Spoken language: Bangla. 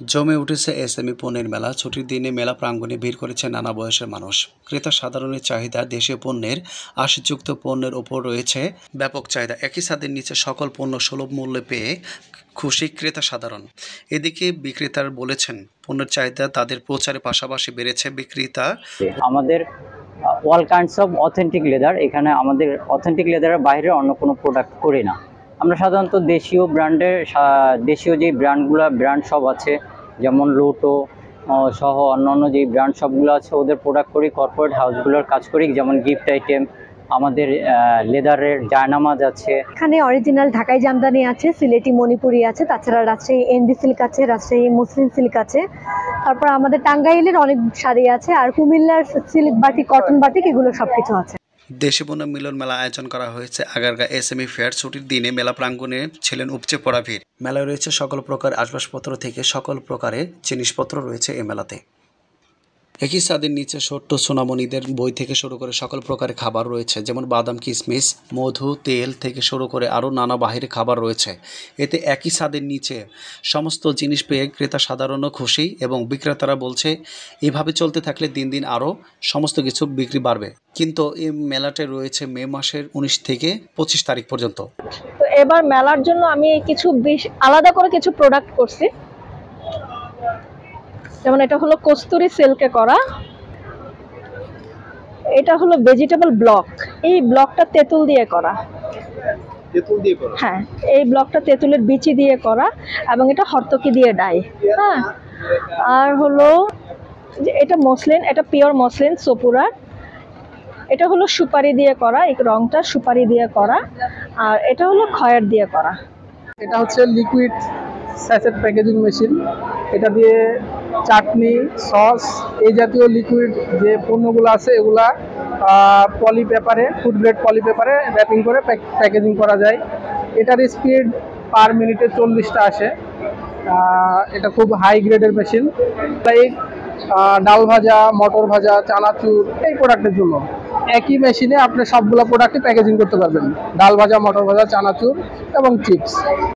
জমে উঠেছে এসএমই পণ্যের মেলা। ছুটির দিনে মেলা প্রাঙ্গণে ভিড় করেছে নানা বয়সের মানুষ। ক্রেতা সাধারণের চাহিদা। দেশীয় পণ্যের আশযুক্ত পণ্যের ওপর রয়েছে ব্যাপক চাহিদা। একই ছাদের নিচে সকল পণ্য সুলভ মূল্যে পেয়ে খুশি ক্রেতা সাধারণ। এদিকে বিক্রেতারা বলেছেন, পণ্যের চাহিদা তাদের প্রচারের পাশাপাশি বেড়েছে বিক্রেতা। আমাদের all kinds of authentic leather, এখানে আমাদের অথেন্টিক লেদারের বাইরে অন্য কোনো প্রোডাক্ট করি না। আমরা সাধারণত দেশীয় ব্র্যান্ডের দেশীয় যেই ব্র্যান্ড সব আছে, যেমন লোটো সহ অন্যান্য যেই ব্র্যান্ড সবগুলো আছে ওদের প্রোডাক্ট করি। কর্পোরেট হাউসগুলোর কাজ করি, যেমন গিফট আইটেম, আমাদের লেদারের জায়নামাজ আছে। এখানে অরিজিনাল ঢাকাই জামদানি আছে, সিলেটি মণিপুরি আছে, তাছাড়া রাজশাহী এনডি সিল্ক আছে, রাজশাহী মুসলিম সিল্ক আছে, তারপর আমাদের টাঙ্গাইলের অনেক শাড়ি আছে, আর কুমিল্লার সিল্ক বাটিক, কটন বাটিক, এগুলো সবকিছু আছে। দেশি পণ্য মিলন মেলা আয়োজন করা হয়েছে আগারগাঁ এসএমই ফেয়ার। ছুটির দিনে মেলা প্রাঙ্গণে ছিলেন উপচে পড়া ভিড়। মেলায় রয়েছে সকল প্রকার আসবাবপত্র থেকে সকল প্রকারের জিনিসপত্র রয়েছে এ মেলাতে। একই ছাদের নিচে ছোট্ট সোনামণিদের বই থেকে শুরু করে সকল প্রকারের খাবার রয়েছে, যেমন বাদাম, কিশমিশ, মধু, তেল থেকে শুরু করে আরও নানা বাহিরের খাবার রয়েছে। এতে একই ছাদের নিচে সমস্ত জিনিস পেয়ে ক্রেতা সাধারণও খুশি এবং বিক্রেতারা বলছে এভাবে চলতে থাকলে দিন দিন আরও সমস্ত কিছু বিক্রি বাড়বে। কিন্তু এই মেলাটা রয়েছে মে মাসের 19 থেকে 25 তারিখ পর্যন্ত। তো এবার মেলার জন্য আমি কিছু আলাদা করে কিছু প্রোডাক্ট করছি, যেমন এটা হলো কস্তুরি সিল্কে করা, এটা হলো ভেজিটেবল ব্লক। এই ব্লকটা তেঁতুল দিয়ে করা। হ্যাঁ, এই ব্লকটা তেঁতুলের বিচি দিয়ে করা এবং এটা হরতকি দিয়ে ডাই। হ্যাঁ, আর হলো এটা মসলিন, এটা পিওর মসলিন সোপুরা। এটা হলো সুপারি দিয়ে করা, এই রংটা সুপারি দিয়ে করা, আর এটা হলো খয়ের দিয়ে করা। এটা হচ্ছে লিকুইড স্যাচেট প্যাকেজিং মেশিন। এটা দিয়ে চাটনি, সস, এই জাতীয় লিকুইড যে পণ্যগুলো আছে এগুলা পলি পেপারে, ফুড গ্রেড পলি পেপারে র্যাপিং করে প্যাকেজিং করা যায়। এটার স্পিড পার মিনিটে 40টা আসে। এটা খুব হাই গ্রেডের মেশিন। তাই ডাল ভাজা, মটর ভাজা, চানাচুর এই প্রোডাক্টের জন্য একই মেশিনে আপনি সবগুলো প্রোডাক্টই প্যাকেজিং করতে পারবেন। ডাল ভাজা, মটর ভাজা, চানাচুর এবং চিপস।